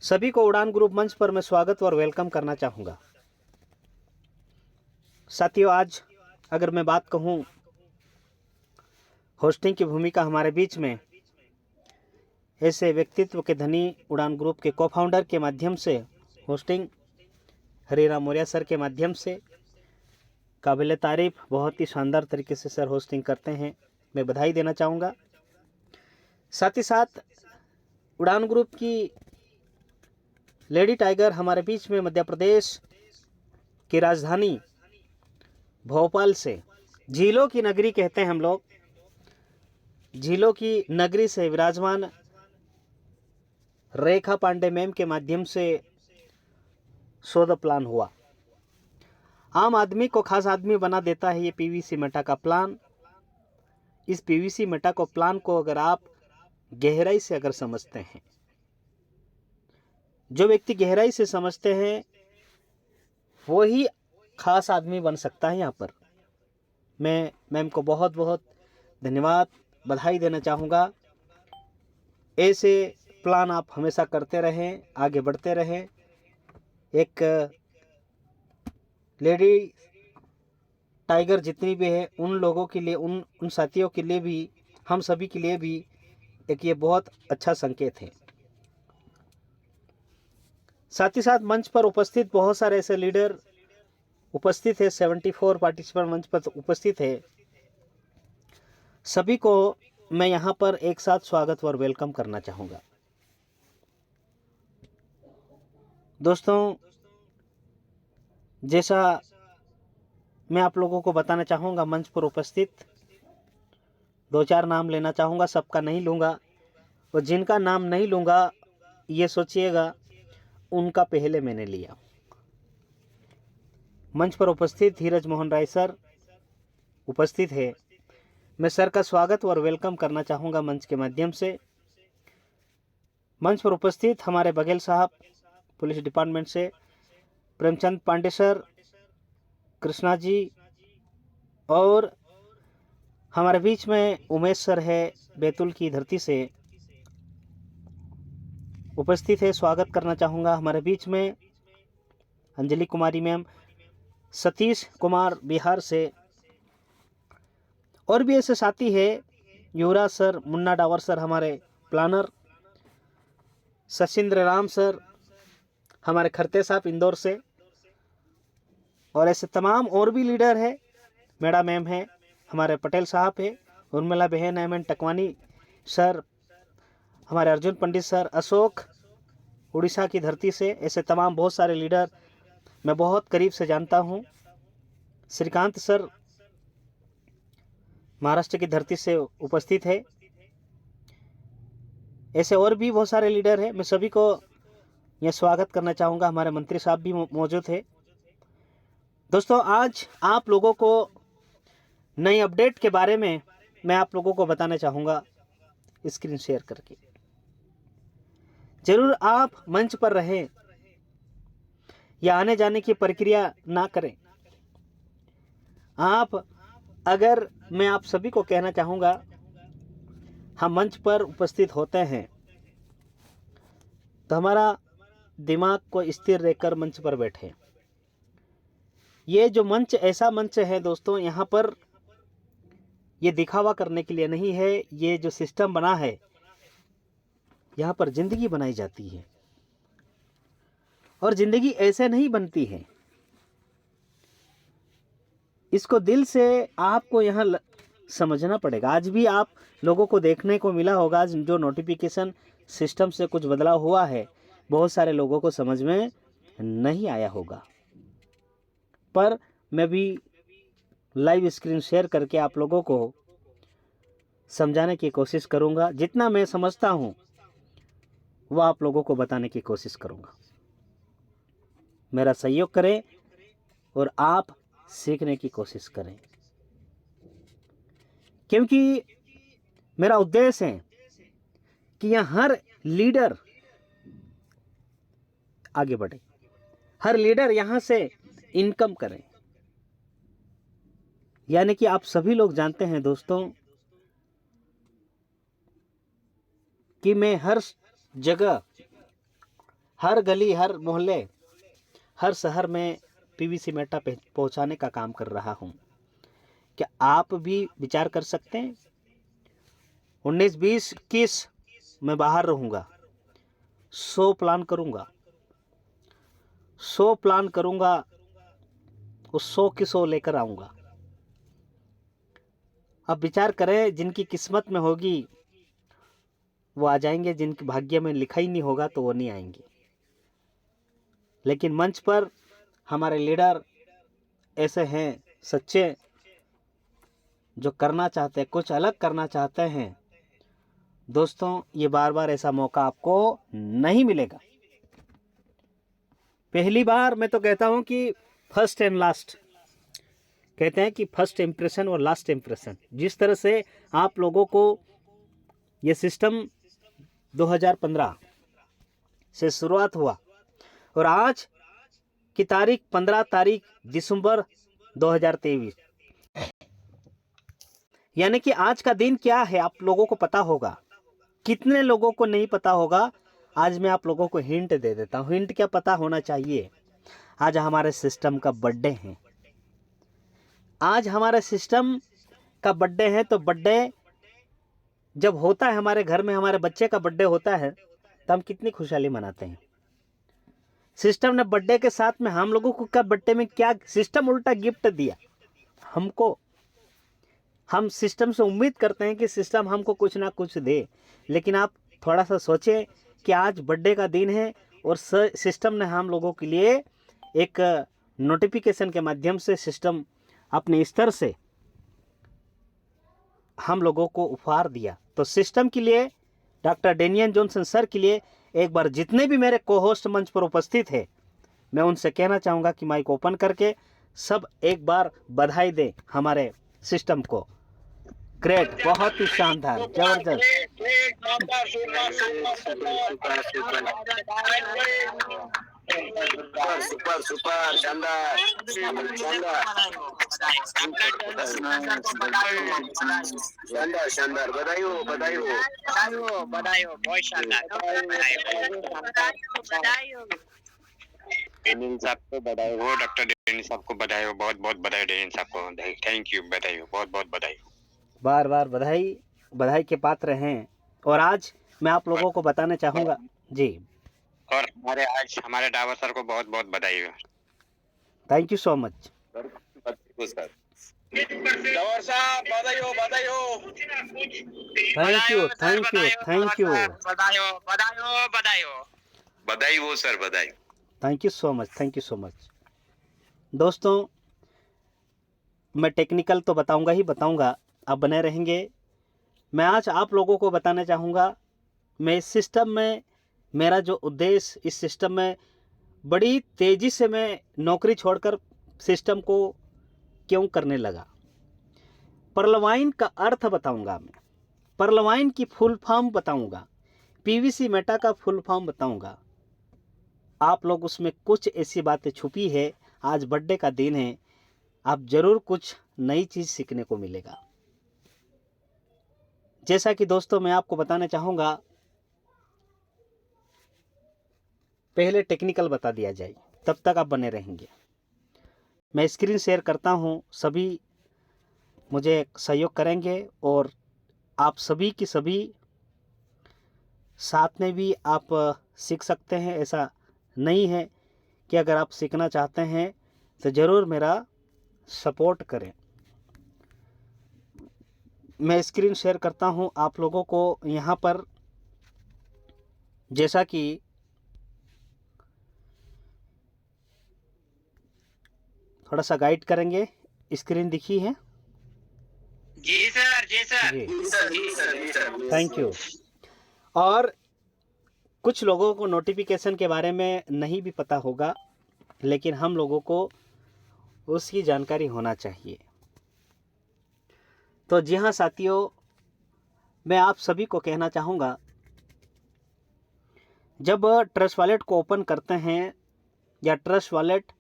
सभी को उड़ान ग्रुप मंच पर मैं स्वागत और वेलकम करना चाहूँगा। साथियों, आज अगर मैं बात कहूँ होस्टिंग की भूमिका हमारे बीच में ऐसे व्यक्तित्व के धनी उड़ान ग्रुप के को फाउंडर के माध्यम से होस्टिंग हरिराम मौर्य सर के माध्यम से काबिल तारीफ बहुत ही शानदार तरीके से सर होस्टिंग करते हैं। मैं बधाई देना चाहूँगा। साथ ही साथ उड़ान ग्रुप की लेडी टाइगर हमारे बीच में मध्य प्रदेश की राजधानी भोपाल से, झीलों की नगरी कहते हैं हम लोग, झीलों की नगरी से विराजमान रेखा पांडे मैम के माध्यम से शोध प्लान हुआ। आम आदमी को खास आदमी बना देता है ये पीवीसी मेटा का प्लान। इस पीवीसी मेटा को प्लान को अगर आप गहराई से अगर समझते हैं, जो व्यक्ति गहराई से समझते हैं वो ही खास आदमी बन सकता है। यहाँ पर मैं मैम को बहुत बहुत धन्यवाद, बधाई देना चाहूँगा। ऐसे प्लान आप हमेशा करते रहें, आगे बढ़ते रहें। एक लेडी टाइगर जितनी भी है उन लोगों के लिए, उन साथियों के लिए भी, हम सभी के लिए भी एक ये बहुत अच्छा संकेत है। साथ ही साथ मंच पर उपस्थित बहुत सारे ऐसे लीडर उपस्थित है, 74 पार्टिसिपेंट मंच पर उपस्थित है। सभी को मैं यहाँ पर एक साथ स्वागत और वेलकम करना चाहूँगा। दोस्तों, जैसा मैं आप लोगों को बताना चाहूँगा, मंच पर उपस्थित दो चार नाम लेना चाहूँगा, सबका नहीं लूँगा, और जिनका नाम नहीं लूँगा ये सोचिएगा उनका पहले मैंने लिया। मंच पर उपस्थित धीरज मोहन राय सर उपस्थित है। मैं सर का स्वागत और वेलकम करना चाहूँगा मंच के माध्यम से। मंच पर उपस्थित हमारे बघेल साहब पुलिस डिपार्टमेंट से, प्रेमचंद पांडे सर, कृष्णा जी, और हमारे बीच में उमेश सर है बैतूल की धरती से उपस्थित है। स्वागत करना चाहूँगा हमारे बीच में अंजलि कुमारी मैम, सतीश कुमार बिहार से, और भी ऐसे साथी है, युवराज सर, मुन्ना डावर सर हमारे प्लानर, सचिंद्र राम सर हमारे खरते साहब इंदौर से, और ऐसे तमाम और भी लीडर है। मेड़ा मैम है, हमारे पटेल साहब है, उर्मिला बहन एम टकवानी सर, हमारे अर्जुन पंडित सर, अशोक उड़ीसा की धरती से, ऐसे तमाम बहुत सारे लीडर मैं बहुत करीब से जानता हूँ। श्रीकांत सर महाराष्ट्र की धरती से उपस्थित है। ऐसे और भी बहुत सारे लीडर हैं, मैं सभी को यह स्वागत करना चाहूँगा। हमारे मंत्री साहब भी मौजूद है। दोस्तों, आज आप लोगों को नई अपडेट के बारे में मैं आप लोगों को बताना चाहूँगा स्क्रीन शेयर करके। जरूर आप मंच पर रहें या आने जाने की प्रक्रिया ना करें। आप अगर, मैं आप सभी को कहना चाहूँगा, हम मंच पर उपस्थित होते हैं तो हमारा दिमाग को स्थिर रहकर मंच पर बैठे। ये जो मंच ऐसा मंच है दोस्तों, यहाँ पर ये दिखावा करने के लिए नहीं है। ये जो सिस्टम बना है, यहाँ पर जिंदगी बनाई जाती है, और जिंदगी ऐसे नहीं बनती है। इसको दिल से आपको यहाँ समझना पड़ेगा। आज भी आप लोगों को देखने को मिला होगा जो नोटिफिकेशन सिस्टम से कुछ बदलाव हुआ है, बहुत सारे लोगों को समझ में नहीं आया होगा, पर मैं भी लाइव स्क्रीन शेयर करके आप लोगों को समझाने की कोशिश करूंगा। जितना मैं समझता हूं वह आप लोगों को बताने की कोशिश करूंगा। मेरा सहयोग करें और आप सीखने की कोशिश करें, क्योंकि मेरा उद्देश्य है कि यहाँ हर लीडर आगे बढ़े, हर लीडर यहाँ से इनकम करे। यानी कि आप सभी लोग जानते हैं दोस्तों कि मैं हर जगह हर गली, हर मोहल्ले, हर शहर में पीवीसी मेटा पहुंचाने का काम कर रहा हूं। क्या आप भी विचार कर सकते हैं? 19, 20, 21 मैं बाहर रहूंगा, 100 प्लान करूंगा, 100 प्लान करूंगा, उस 100 की 100 लेकर आऊंगा। अब विचार करें, जिनकी किस्मत में होगी वो आ जाएंगे, जिनके भाग्य में लिखा ही नहीं होगा तो वो नहीं आएंगे। लेकिन मंच पर हमारे लीडर ऐसे हैं सच्चे, जो करना चाहते हैं, कुछ अलग करना चाहते हैं। दोस्तों, ये बार बार ऐसा मौका आपको नहीं मिलेगा। पहली बार मैं तो कहता हूं कि फर्स्ट एंड लास्ट, कहते हैं कि फर्स्ट इम्प्रेशन और लास्ट इम्प्रेशन। जिस तरह से आप लोगों को ये सिस्टम 2015 से शुरुआत हुआ और आज की तारीख 15 तारीख दिसंबर 2023, यानी कि आज का दिन क्या है आप लोगों को पता होगा। कितने लोगों को नहीं पता होगा, आज मैं आप लोगों को हिंट दे देता हूं। हिंट क्या पता होना चाहिए? आज हमारे सिस्टम का बर्थडे है। आज हमारे सिस्टम का बर्थडे है, तो बर्थडे जब होता है हमारे घर में, हमारे बच्चे का बर्थडे होता है, तो हम कितनी खुशहाली मनाते हैं। सिस्टम ने बर्थडे के साथ में हम लोगों को क्या बर्थडे में क्या सिस्टम उल्टा गिफ्ट दिया हमको। हम सिस्टम से उम्मीद करते हैं कि सिस्टम हमको कुछ ना कुछ दे, लेकिन आप थोड़ा सा सोचें कि आज बर्थडे का दिन है और सिस्टम ने हम लोगों के लिए एक नोटिफिकेशन के माध्यम से सिस्टम अपने स्तर से हम लोगों को उपहार दिया। तो सिस्टम के लिए, डॉक्टर डेनियल जॉनसन सर के लिए, एक बार जितने भी मेरे को होस्ट मंच पर उपस्थित है, मैं उनसे कहना चाहूँगा कि माइक ओपन करके सब एक बार बधाई दें हमारे सिस्टम को। ग्रेट, बहुत ही शानदार, जबरदस्त। सुपर सुपर शानदार शानदार शानदार, बधाई हो बधाई हो बधाई हो बधाई हो, बहुत शानदार, बधाई हो डेनियल साहब को, बधाई हो डॉक्टर डेनियल साहब को, बधाई हो, बहुत बहुत बधाई डेनियल साहब को, थैंक यू, बधाई हो, बहुत बहुत बधाई हो। बार बार बधाई, बधाई के पात्र हैं। और आज मैं आप लोगों को बताना चाहूँगा जी, और हमारे डावर सर को बहुत बहुत बधाई हो। Thank you so much. Dawar Sahab बधाई हो बधाई हो, thank you thank you thank you, बधाई हो बधाई हो बधाई हो, बधाई हो सर, बधाई। Thank you so much, thank you so much. दोस्तों, मैं टेक्निकल तो बताऊंगा ही बताऊंगा, आप बने रहेंगे। मैं आज आप लोगों को बताना चाहूँगा, मैं इस सिस्टम में, मेरा जो उद्देश्य, इस सिस्टम में बड़ी तेज़ी से मैं नौकरी छोड़कर सिस्टम को क्यों करने लगा। पर्लवाइन का अर्थ बताऊंगा, मैं पर्लवाइन की फुल फॉर्म बताऊंगा, पीवीसी मेटा का फुल फॉर्म बताऊंगा। आप लोग उसमें कुछ ऐसी बातें छुपी है, आज बर्थडे का दिन है, आप जरूर कुछ नई चीज़ सीखने को मिलेगा। जैसा कि दोस्तों मैं आपको बताना चाहूँगा, पहले टेक्निकल बता दिया जाए, तब तक आप बने रहेंगे। मैं स्क्रीन शेयर करता हूँ, सभी मुझे सहयोग करेंगे और आप सभी की सभी साथ में भी आप सीख सकते हैं। ऐसा नहीं है कि अगर आप सीखना चाहते हैं तो ज़रूर मेरा सपोर्ट करें। मैं स्क्रीन शेयर करता हूं आप लोगों को यहाँ पर, जैसा कि थोड़ा सा गाइड करेंगे। स्क्रीन दिखी है? जी सर जी सर जी थैंक यू। और कुछ लोगों को नोटिफिकेशन के बारे में नहीं भी पता होगा, लेकिन हम लोगों को उसकी जानकारी होना चाहिए। तो जी हाँ साथियों, मैं आप सभी को कहना चाहूँगा, जब ट्रस्ट वॉलेट को ओपन करते हैं या ट्रस्ट वॉलेट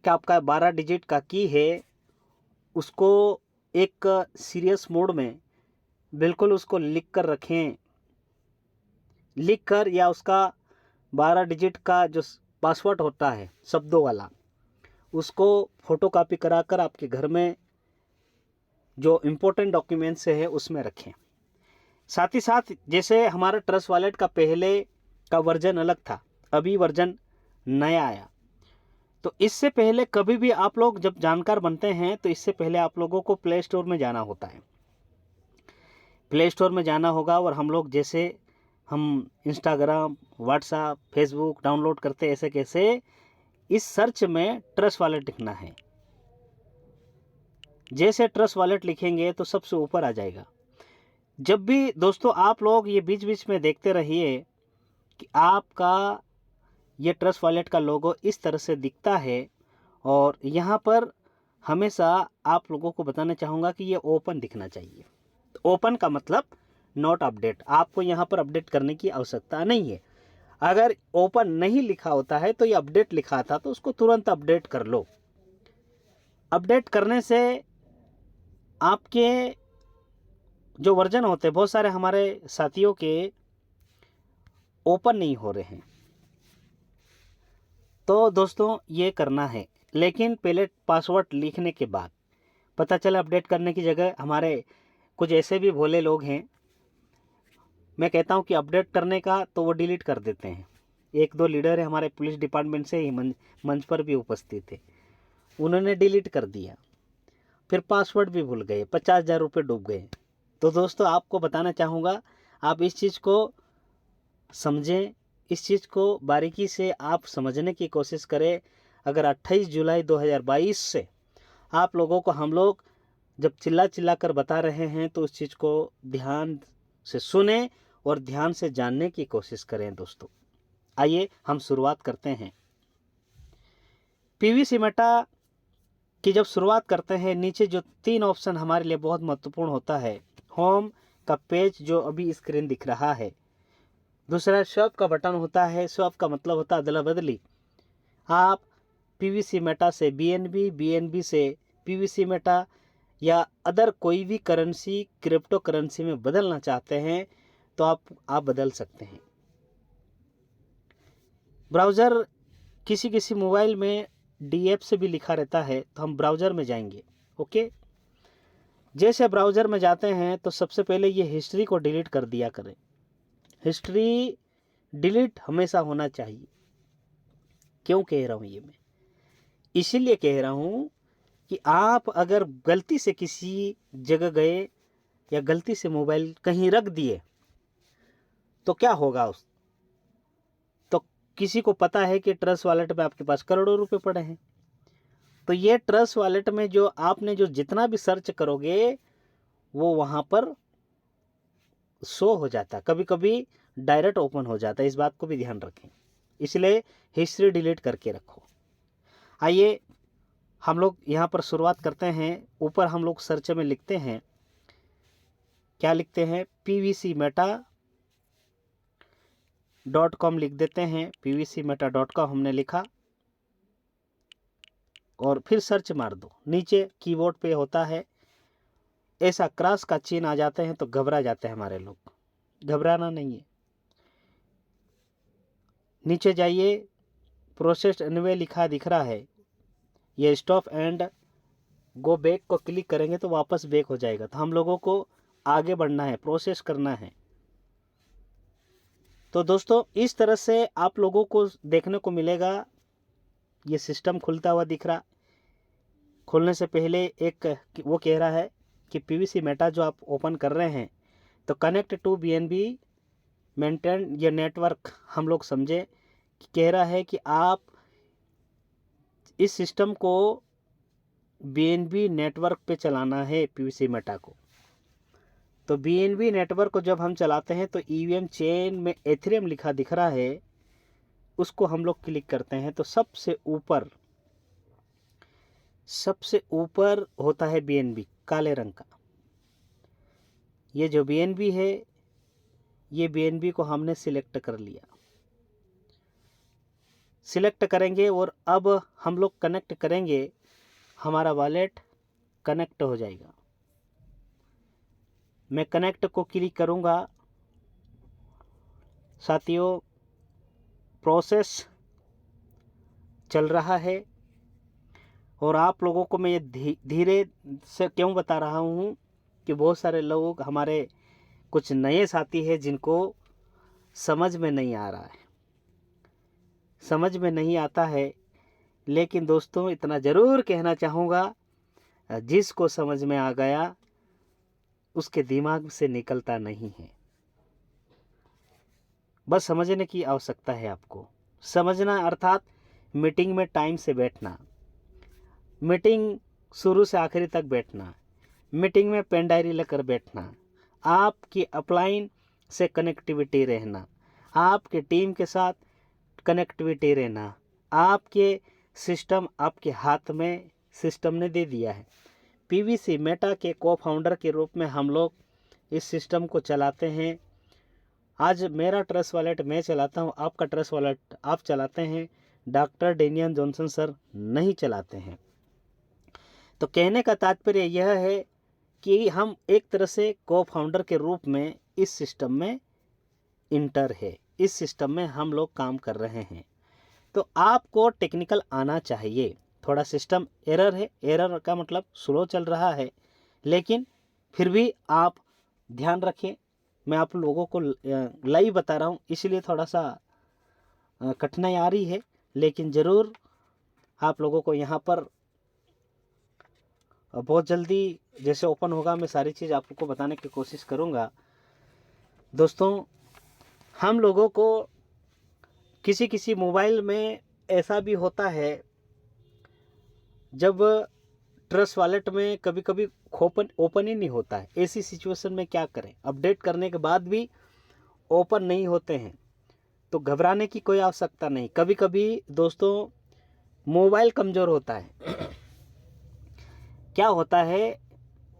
का आपका 12 डिजिट का की है, उसको एक सीरियस मोड में बिल्कुल उसको लिख कर रखें, लिख कर या उसका 12 डिजिट का जो पासवर्ड होता है शब्दों वाला, उसको फ़ोटोकॉपी कराकर आपके घर में जो इम्पोर्टेंट डॉक्यूमेंट्स है उसमें रखें। साथ ही साथ जैसे हमारा ट्रस्ट वॉलेट का पहले का वर्जन अलग था, अभी वर्जन नया आया, तो इससे पहले कभी भी आप लोग जब जानकार बनते हैं तो इससे पहले आप लोगों को प्ले स्टोर में जाना होता है। प्ले स्टोर में जाना होगा और हम लोग जैसे हम इंस्टाग्राम, व्हाट्सएप, फेसबुक डाउनलोड करते ऐसे कैसे इस सर्च में ट्रस्ट वॉलेट लिखना है। जैसे ट्रस्ट वॉलेट लिखेंगे तो सबसे ऊपर आ जाएगा। जब भी दोस्तों आप लोग ये बीच बीच में देखते रहिए कि आपका ये ट्रस्ट वॉलेट का लोगो इस तरह से दिखता है, और यहाँ पर हमेशा आप लोगों को बताना चाहूँगा कि ये ओपन दिखना चाहिए। ओपन का मतलब नॉट अपडेट, आपको यहाँ पर अपडेट करने की आवश्यकता नहीं है। अगर ओपन नहीं लिखा होता है तो ये अपडेट लिखा था तो उसको तुरंत अपडेट कर लो। अपडेट करने से आपके जो वर्जन होते हैं, बहुत सारे हमारे साथियों के ओपन नहीं हो रहे हैं, तो दोस्तों ये करना है। लेकिन पहले पासवर्ड लिखने के बाद पता चला अपडेट करने की जगह हमारे कुछ ऐसे भी भोले लोग हैं, मैं कहता हूँ कि अपडेट करने का तो वो डिलीट कर देते हैं। एक दो लीडर है हमारे पुलिस डिपार्टमेंट से ही मंच पर भी उपस्थित थे, उन्होंने डिलीट कर दिया, फिर पासवर्ड भी भूल गए, 50,000 रुपये डूब गए। तो दोस्तों आपको बताना चाहूँगा, आप इस चीज़ को समझें, इस चीज़ को बारीकी से आप समझने की कोशिश करें। अगर 28 जुलाई 2022 से आप लोगों को हम लोग जब चिल्ला चिल्ला कर बता रहे हैं तो उस चीज़ को ध्यान से सुने और ध्यान से जानने की कोशिश करें। दोस्तों आइए हम शुरुआत करते हैं। पीवीसी मेटा की जब शुरुआत करते हैं, नीचे जो 3 ऑप्शन हमारे लिए बहुत महत्वपूर्ण होता है। होम का पेज जो अभी स्क्रीन दिख रहा है, दूसरा स्वैप का बटन होता है। स्वैप का मतलब होता है अदला बदली। आप पीवीसी मेटा से बीएनबी, बीएनबी से पीवीसी मेटा या अदर कोई भी करेंसी क्रिप्टो करेंसी में बदलना चाहते हैं तो आप बदल सकते हैं। ब्राउज़र किसी किसी मोबाइल में डीएफ से भी लिखा रहता है, तो हम ब्राउज़र में जाएंगे। ओके, जैसे ब्राउज़र में जाते हैं तो सबसे पहले ये हिस्ट्री को डिलीट कर दिया करें। हिस्ट्री डिलीट हमेशा होना चाहिए। क्यों कह रहा हूँ ये मैं? इसीलिए कह रहा हूँ कि आप अगर गलती से किसी जगह गए या गलती से मोबाइल कहीं रख दिए तो क्या होगा तो किसी को पता है कि ट्रस्ट वॉलेट में आपके पास करोड़ों रुपए पड़े हैं, तो ये ट्रस्ट वॉलेट में जो आपने जो जितना भी सर्च करोगे वो वहाँ पर शो हो जाता है, कभी कभी डायरेक्ट ओपन हो जाता है। इस बात को भी ध्यान रखें, इसलिए हिस्ट्री डिलीट करके रखो। आइए हम लोग यहाँ पर शुरुआत करते हैं। ऊपर हम लोग सर्च में लिखते हैं, क्या लिखते हैं, pvcmeta.com लिख देते हैं। pvcmeta.com हमने लिखा और फिर सर्च मार दो। नीचे कीबोर्ड पे होता है ऐसा क्रॉस का चिन्ह आ जाते हैं तो घबरा जाते हैं हमारे लोग, घबराना नहीं है। नीचे जाइए, प्रोसेस एनीवे लिखा दिख रहा है, ये स्टॉप एंड गो बैक को क्लिक करेंगे तो वापस बैक हो जाएगा। तो हम लोगों को आगे बढ़ना है, प्रोसेस करना है। तो दोस्तों इस तरह से आप लोगों को देखने को मिलेगा, ये सिस्टम खुलता हुआ दिख रहा। खोलने से पहले एक वो कह रहा है कि पीवीसी मेटा जो आप ओपन कर रहे हैं तो कनेक्ट टू बीएनबी मेंटेन ये नेटवर्क, हम लोग समझे कि कह रहा है कि आप इस सिस्टम को बीएनबी नेटवर्क पे चलाना है पीवीसी मेटा को। तो बीएनबी नेटवर्क को जब हम चलाते हैं तो ईवीएम चेन में एथेरियम लिखा दिख रहा है, उसको हम लोग क्लिक करते हैं तो सबसे ऊपर होता है बीएनबी काले रंग का। ये जो बीएनबी है, ये बीएनबी को हमने सिलेक्ट कर लिया। सिलेक्ट करेंगे और अब हम लोग कनेक्ट करेंगे, हमारा वॉलेट कनेक्ट हो जाएगा। मैं कनेक्ट को क्लिक करूंगा। साथियों प्रोसेस चल रहा है। और आप लोगों को मैं ये धीरे से क्यों बता रहा हूँ कि बहुत सारे लोग हमारे कुछ नए साथी हैं जिनको समझ में नहीं आ रहा है, समझ में नहीं आता है। लेकिन दोस्तों इतना ज़रूर कहना चाहूँगा, जिसको समझ में आ गया उसके दिमाग से निकलता नहीं है। बस समझने की आवश्यकता है आपको। समझना अर्थात मीटिंग में टाइम से बैठना, मीटिंग शुरू से आखिरी तक बैठना, मीटिंग में पेन डायरी लेकर बैठना, आपकी अपलाइन से कनेक्टिविटी रहना, आपके टीम के साथ कनेक्टिविटी रहना। आपके सिस्टम आपके हाथ में सिस्टम ने दे दिया है। पीवीसी मेटा के को फाउंडर के रूप में हम लोग इस सिस्टम को चलाते हैं। आज मेरा ट्रस्ट वॉलेट मैं चलाता हूँ, आपका ट्रस्ट वॉलेट आप चलाते हैं, डॉक्टर डेनियल जॉनसन सर नहीं चलाते हैं। तो कहने का तात्पर्य यह है कि हम एक तरह से को फाउंडर के रूप में इस सिस्टम में इंटर है, इस सिस्टम में हम लोग काम कर रहे हैं। तो आपको टेक्निकल आना चाहिए। थोड़ा सिस्टम एरर है, एरर का मतलब स्लो चल रहा है, लेकिन फिर भी आप ध्यान रखें। मैं आप लोगों को लाइव बता रहा हूँ, इसलिए थोड़ा सा कठिनाई आ रही है, लेकिन ज़रूर आप लोगों को यहाँ पर बहुत जल्दी जैसे ओपन होगा मैं सारी चीज़ आप लोगों को बताने की कोशिश करूँगा। दोस्तों हम लोगों को किसी किसी मोबाइल में ऐसा भी होता है, जब ट्रस्ट वॉलेट में कभी कभी ओपन ही नहीं होता है। ऐसी सिचुएशन में क्या करें? अपडेट करने के बाद भी ओपन नहीं होते हैं, तो घबराने की कोई आवश्यकता नहीं। कभी कभी दोस्तों मोबाइल कमज़ोर होता है। क्या होता है,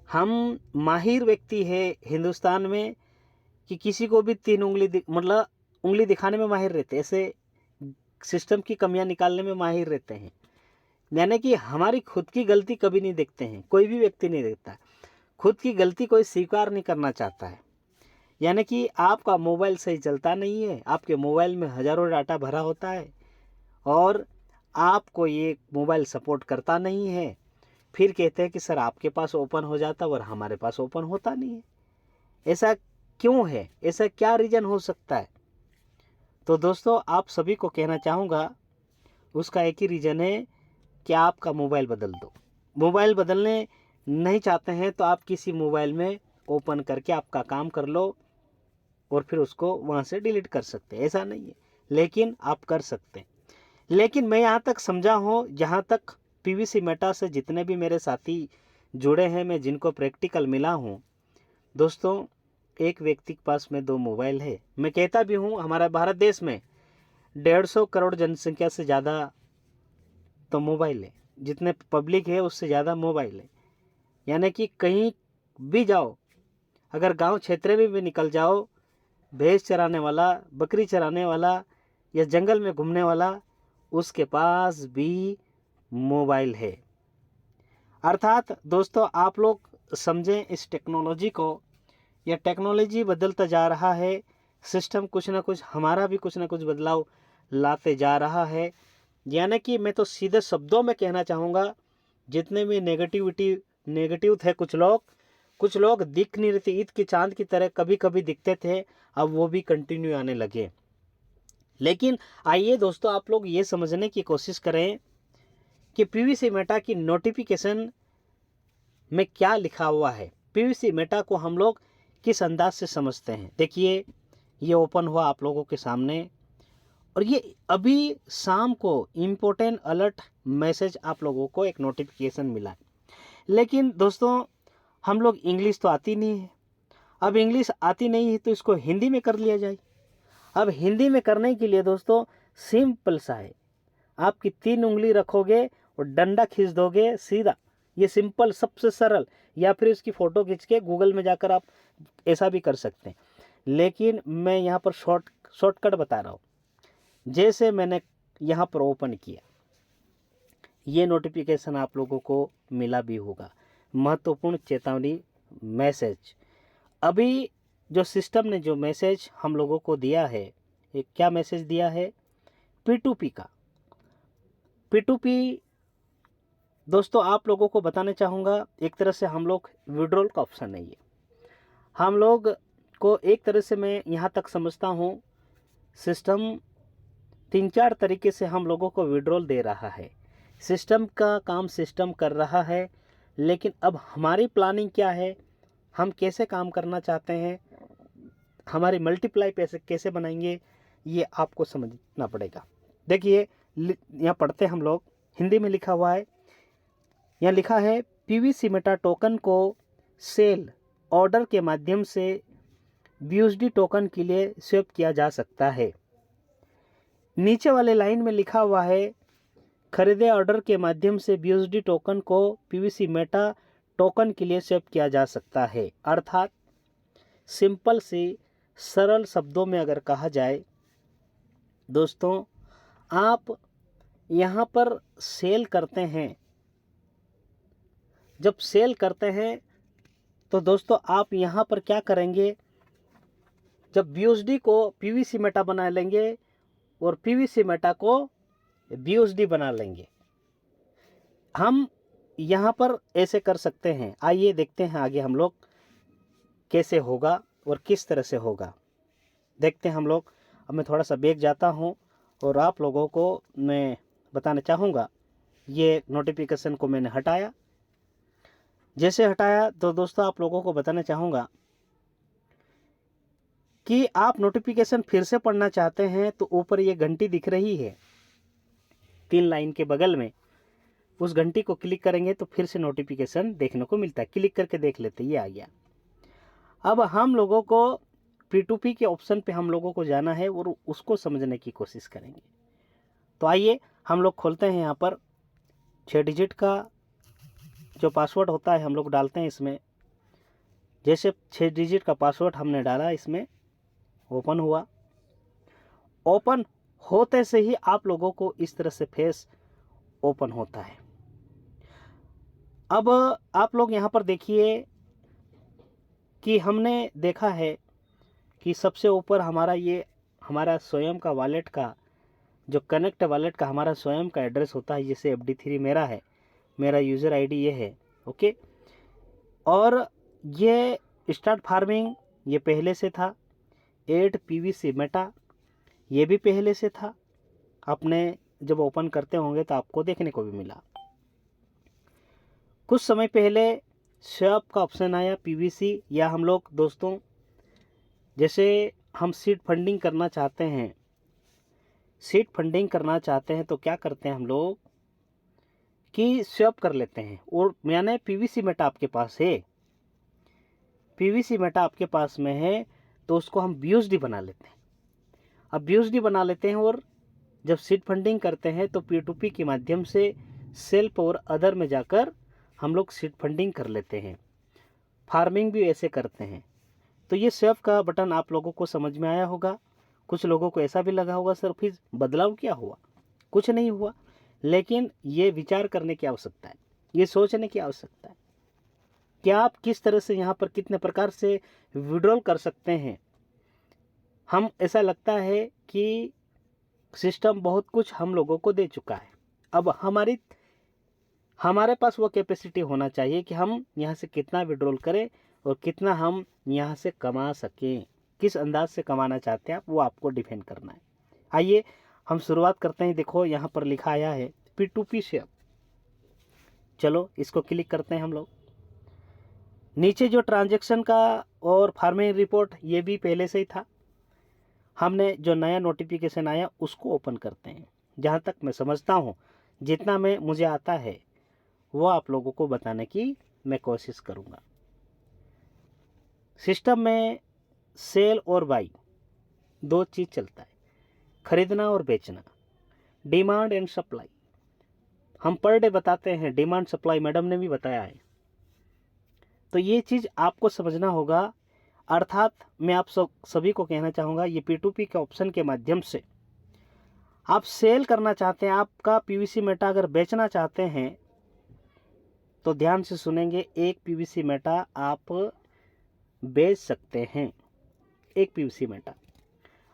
हम माहिर व्यक्ति है हिंदुस्तान में कि किसी को भी तीन मतलब उंगली दिखाने में माहिर रहते, ऐसे सिस्टम की कमियां निकालने में माहिर रहते हैं। यानी कि हमारी खुद की गलती कभी नहीं देखते हैं, कोई भी व्यक्ति नहीं देखता। खुद की गलती कोई स्वीकार नहीं करना चाहता है। यानी कि आपका मोबाइल सही चलता नहीं है, आपके मोबाइल में हज़ारों डाटा भरा होता है और आपको ये मोबाइल सपोर्ट करता नहीं है। फिर कहते हैं कि सर आपके पास ओपन हो जाता और हमारे पास ओपन होता नहीं है। ऐसा क्यों है? ऐसा क्या रीज़न हो सकता है? तो दोस्तों आप सभी को कहना चाहूँगा, उसका एक ही रीज़न है कि आपका मोबाइल बदल दो। मोबाइल बदलने नहीं चाहते हैं तो आप किसी मोबाइल में ओपन करके आपका काम कर लो और फिर उसको वहाँ से डिलीट कर सकते हैं। ऐसा नहीं है, लेकिन आप कर सकते हैं। लेकिन मैं यहाँ तक समझा हूँ, जहाँ तक पीवीसी मेटा से जितने भी मेरे साथी जुड़े हैं, मैं जिनको प्रैक्टिकल मिला हूँ, दोस्तों एक व्यक्ति के पास में 2 मोबाइल है। मैं कहता भी हूँ हमारा भारत देश में 150 करोड़ जनसंख्या से ज़्यादा तो मोबाइल है, जितने पब्लिक है उससे ज़्यादा मोबाइल है। यानी कि कहीं भी जाओ, अगर गांव क्षेत्र में भी निकल जाओ, भैंस चराने वाला, बकरी चराने वाला या जंगल में घूमने वाला, उसके पास भी मोबाइल है। अर्थात दोस्तों आप लोग समझें इस टेक्नोलॉजी को, यह टेक्नोलॉजी बदलता जा रहा है, सिस्टम कुछ ना कुछ, हमारा भी कुछ ना कुछ बदलाव लाते जा रहा है। यानी कि मैं तो सीधे शब्दों में कहना चाहूँगा, जितने भी नेगेटिव थे कुछ लोग दिख नहीं रहे, ईद की चांद की तरह कभी कभी दिखते थे, अब वो भी कंटिन्यू आने लगे। लेकिन आइए दोस्तों आप लोग ये समझने की कोशिश करें कि पीवीसी मेटा की नोटिफिकेशन में क्या लिखा हुआ है। पीवीसी मेटा को हम लोग किस अंदाज से समझते हैं। देखिए ये ओपन हुआ आप लोगों के सामने, और ये अभी शाम को इम्पोर्टेंट अलर्ट मैसेज आप लोगों को एक नोटिफिकेशन मिला। लेकिन दोस्तों हम लोग इंग्लिश तो आती नहीं है, अब इंग्लिश आती नहीं है तो इसको हिंदी में कर लिया जाए। अब हिंदी में करने के लिए दोस्तों सिंपल सा है, आपकी 3 उंगली रखोगे और डंडा खींच दोगे सीधा, ये सिंपल सबसे सरल, या फिर इसकी फ़ोटो खींच के गूगल में जाकर आप ऐसा भी कर सकते हैं। लेकिन मैं यहाँ पर शॉर्टकट बता रहा हूँ। जैसे मैंने यहाँ पर ओपन किया, ये नोटिफिकेशन आप लोगों को मिला भी होगा, महत्वपूर्ण चेतावनी मैसेज। अभी जो सिस्टम ने जो मैसेज हम लोगों को दिया है, ये क्या मैसेज दिया है P2P का। P2P दोस्तों आप लोगों को बताना चाहूँगा, एक तरह से हम लोग विड्रॉल का ऑप्शन है ये। हम लोग को एक तरह से मैं यहाँ तक समझता हूँ सिस्टम 3-4 तरीके से हम लोगों को विड्रॉल दे रहा है। सिस्टम का काम सिस्टम कर रहा है, लेकिन अब हमारी प्लानिंग क्या है, हम कैसे काम करना चाहते हैं, हमारी मल्टीप्लाई पैसे कैसे बनाएंगे, ये आपको समझना पड़ेगा। देखिए यहाँ पढ़ते हम लोग, हिंदी में लिखा हुआ है, यहाँ लिखा है पीवीसी मेटा टोकन को सेल ऑर्डर के माध्यम से BUSD टोकन के लिए स्वैप किया जा सकता है। नीचे वाले लाइन में लिखा हुआ है खरीदे ऑर्डर के माध्यम से BUSD टोकन को पीवीसी मेटा टोकन के लिए स्वैप किया जा सकता है। अर्थात सिंपल सी सरल शब्दों में अगर कहा जाए दोस्तों, आप यहाँ पर सेल करते हैं, जब सेल करते हैं तो दोस्तों आप यहाँ पर क्या करेंगे, जब BUSD को पीवीसी मेटा बना लेंगे और पीवीसी मेटा को BUSD बना लेंगे। हम यहाँ पर ऐसे कर सकते हैं। आइए देखते हैं आगे हम लोग कैसे होगा और किस तरह से होगा, देखते हैं हम लोग। अब मैं थोड़ा सा बैक जाता हूँ और आप लोगों को मैं बताना चाहूँगा, ये नोटिफिकेशन को मैंने हटाया। जैसे हटाया तो दोस्तों आप लोगों को बताना चाहूँगा कि आप नोटिफिकेशन फिर से पढ़ना चाहते हैं तो ऊपर ये घंटी दिख रही है 3 लाइन के बगल में, उस घंटी को क्लिक करेंगे तो फिर से नोटिफिकेशन देखने को मिलता है। क्लिक करके देख लेते, ये आ गया। अब हम लोगों को P2P के ऑप्शन पे हम लोगों को जाना है और उसको समझने की कोशिश करेंगे। तो आइए हम लोग खोलते हैं। यहाँ पर 6 डिजिट का जो पासवर्ड होता है हम लोग डालते हैं इसमें। जैसे 6 डिजिट का पासवर्ड हमने डाला, इसमें ओपन हुआ। ओपन होते से ही आप लोगों को इस तरह से फेस ओपन होता है। अब आप लोग यहाँ पर देखिए कि हमने देखा है कि सबसे ऊपर हमारा ये हमारा स्वयं का वॉलेट का जो कनेक्ट वॉलेट का हमारा स्वयं का एड्रेस होता है। जैसे FD3 मेरा है, मेरा यूज़र ID ये है, ओके। और ये स्टार्ट फार्मिंग ये पहले से था। ऐड PVC मेटा ये भी पहले से था, आपने जब ओपन करते होंगे तो आपको देखने को भी मिला। कुछ समय पहले स्वैप का ऑप्शन आया PVC, या हम लोग दोस्तों जैसे हम सीड फंडिंग करना चाहते हैं, सीड फंडिंग करना चाहते हैं तो क्या करते हैं हम लोग कि स्वैप कर लेते हैं। और यानी PVC मेटा आपके पास है, PVC मेटा आपके पास में है तो उसको हम BUSD बना लेते हैं। अब BUSD बना लेते हैं और जब सीड फंडिंग करते हैं तो P2P के माध्यम से सेल्फ और अदर में जाकर हम लोग सीड फंडिंग कर लेते हैं। फार्मिंग भी ऐसे करते हैं। तो ये स्वैप का बटन आप लोगों को समझ में आया होगा। कुछ लोगों को ऐसा भी लगा होगा सर फिर बदलाव क्या हुआ, कुछ नहीं हुआ। लेकिन ये विचार करने की आवश्यकता है, ये सोचने की आवश्यकता है कि आप किस तरह से यहाँ पर कितने प्रकार से विड्रॉल कर सकते हैं। हम ऐसा लगता है कि सिस्टम बहुत कुछ हम लोगों को दे चुका है। अब हमारे पास वो कैपेसिटी होना चाहिए कि हम यहाँ से कितना विड्रॉल करें और कितना हम यहाँ से कमा सकें। किस अंदाज से कमाना चाहते हैं आप, वो आपको डिफाइन करना है। आइए हम शुरुआत करते हैं। देखो यहाँ पर लिखा आया है P2P शेयर। चलो इसको क्लिक करते हैं हम लोग। नीचे जो ट्रांजैक्शन का और फार्मिंग रिपोर्ट ये भी पहले से ही था। हमने जो नया नोटिफिकेशन आया उसको ओपन करते हैं। जहाँ तक मैं समझता हूँ, जितना मैं मुझे आता है वो आप लोगों को बताने की मैं कोशिश करूँगा। सिस्टम में सेल और बाई 2 चीज़ चलता है, खरीदना और बेचना, डिमांड एंड सप्लाई। हम पर डे बताते हैं, डिमांड सप्लाई मैडम ने भी बताया है। तो ये चीज़ आपको समझना होगा। अर्थात मैं आप सभी को कहना चाहूँगा, ये P2P के ऑप्शन के माध्यम से आप सेल करना चाहते हैं, आपका PVC मेटा अगर बेचना चाहते हैं तो ध्यान से सुनेंगे। एक PVC मेटा आप बेच सकते हैं, एक PVC मेटा।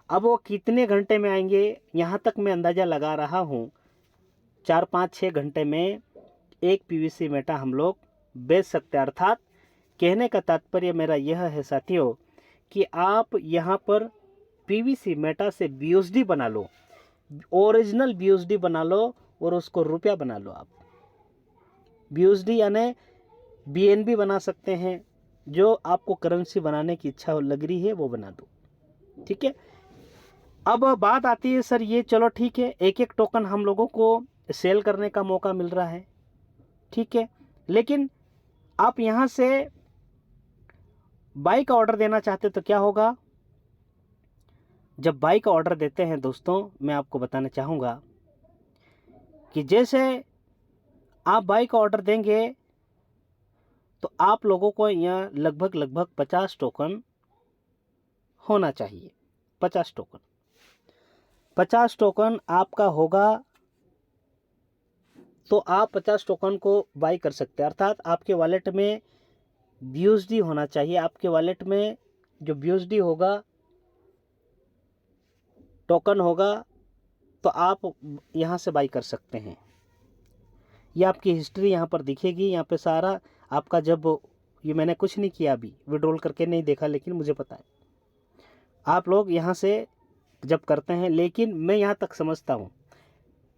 अब वो कितने घंटे में आएंगे, यहाँ तक मैं अंदाज़ा लगा रहा हूँ 4-5-6 घंटे में एक पीवीसी मेटा हम लोग बेच सकते हैं। अर्थात कहने का तात्पर्य मेरा यह है साथियों कि आप यहाँ पर पीवीसी मेटा से बीयूएसडी बना लो, ओरिजिनल बीयूएसडी बना लो और उसको रुपया बना लो। आप बीयूएसडी यानी बीएनबी बना सकते हैं, जो आपको करेंसी बनाने की इच्छा लग रही है वो बना दो, ठीक है। अब बात आती है सर ये चलो ठीक है, एक एक टोकन हम लोगों को सेल करने का मौका मिल रहा है, ठीक है, लेकिन आप यहाँ से बाई का ऑर्डर देना चाहते तो क्या होगा। जब बाई का ऑर्डर देते हैं दोस्तों, मैं आपको बताना चाहूँगा कि जैसे आप बाई का ऑर्डर देंगे तो आप लोगों को यहाँ लगभग 50 टोकन होना चाहिए। 50 टोकन आपका होगा तो आप 50 टोकन को बाई कर सकते हैं। अर्थात आपके वॉलेट में बीयूएसडी होना चाहिए। आपके वॉलेट में जो बीयूएसडी होगा, टोकन होगा, तो आप यहाँ से बाई कर सकते हैं। ये आपकी हिस्ट्री यहाँ पर दिखेगी। यहाँ पे सारा आपका, जब ये मैंने कुछ नहीं किया, अभी विड्रॉल करके नहीं देखा, लेकिन मुझे पता है आप लोग यहाँ से जब करते हैं। लेकिन मैं यहाँ तक समझता हूँ,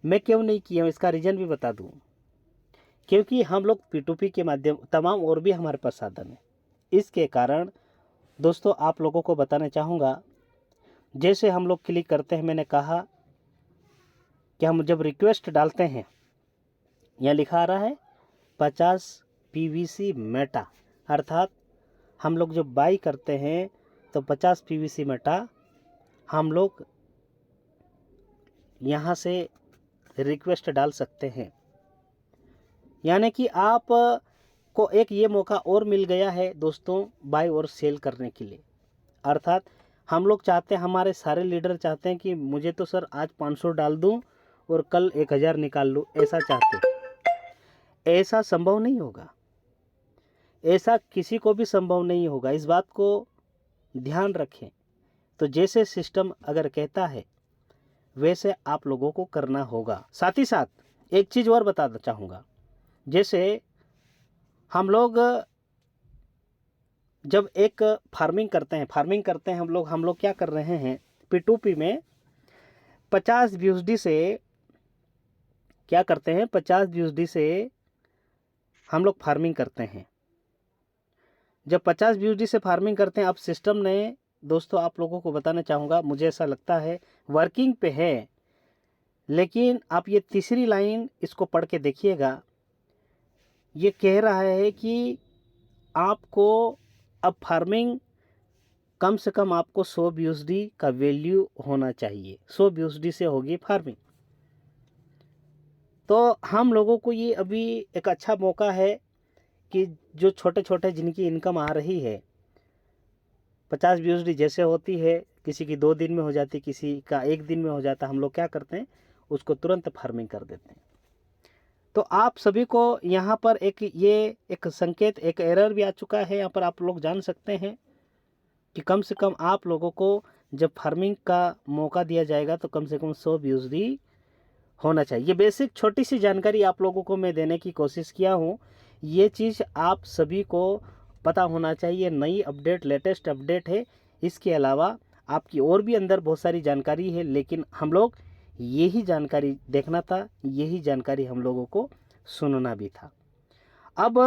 मैं क्यों नहीं किया इसका रीज़न भी बता दूँ। क्योंकि हम लोग P2P के माध्यम, तमाम और भी हमारे पास साधन है। इसके कारण दोस्तों आप लोगों को बताना चाहूँगा, जैसे हम लोग क्लिक करते हैं, मैंने कहा कि हम जब रिक्वेस्ट डालते हैं, यहाँ लिखा आ रहा है 50 पीवीसी मेटा, अर्थात हम लोग जब बाई करते हैं तो 50 पीवीसी मेटा हम लोग यहाँ से रिक्वेस्ट डाल सकते हैं। यानी कि आप को एक ये मौका और मिल गया है दोस्तों बाई और सेल करने के लिए। अर्थात हम लोग चाहते हैं, हमारे सारे लीडर चाहते हैं कि मुझे तो सर आज 500 डाल दूं और कल 1000 निकाल लूँ, ऐसा चाहते हैं। ऐसा संभव नहीं होगा, ऐसा किसी को भी संभव नहीं होगा। इस बात को ध्यान रखें। तो जैसे सिस्टम अगर कहता है वैसे आप लोगों को करना होगा। साथ ही साथ एक चीज़ और बताना चाहूँगा, जैसे हम लोग जब एक फार्मिंग करते हैं हम लोग क्या कर रहे हैं, P2P में 50 बीयूएसडी से क्या करते हैं, 50 बीयूएसडी से हम लोग फार्मिंग करते हैं। जब 50 बीयूएसडी से फार्मिंग करते हैं, अब सिस्टम ने दोस्तों आप लोगों को बताना चाहूँगा, मुझे ऐसा लगता है वर्किंग पे है, लेकिन आप ये तीसरी लाइन इसको पढ़ के देखिएगा। ये कह रहा है कि आपको अब फार्मिंग कम से कम आपको 100 बीयूएसडी का वैल्यू होना चाहिए। 100 बीयूएसडी से होगी फार्मिंग। तो हम लोगों को ये अभी एक अच्छा मौका है कि जो छोटे छोटे जिनकी इनकम आ रही है, 50 बीयूएसडी जैसे होती है, किसी की 2 दिन में हो जाती, किसी का 1 दिन में हो जाता, हम लोग क्या करते हैं उसको तुरंत फार्मिंग कर देते हैं। तो आप सभी को यहाँ पर एक संकेत, एक एरर भी आ चुका है। यहाँ पर आप लोग जान सकते हैं कि कम से कम आप लोगों को जब फार्मिंग का मौका दिया जाएगा तो कम से कम 100 बीयूएसडी होना चाहिए। ये बेसिक छोटी सी जानकारी आप लोगों को मैं देने की कोशिश किया हूँ। ये चीज़ आप सभी को पता होना चाहिए। नई अपडेट, लेटेस्ट अपडेट है। इसके अलावा आपकी और भी अंदर बहुत सारी जानकारी है, लेकिन हम लोग यही जानकारी देखना था, यही जानकारी हम लोगों को सुनना भी था। अब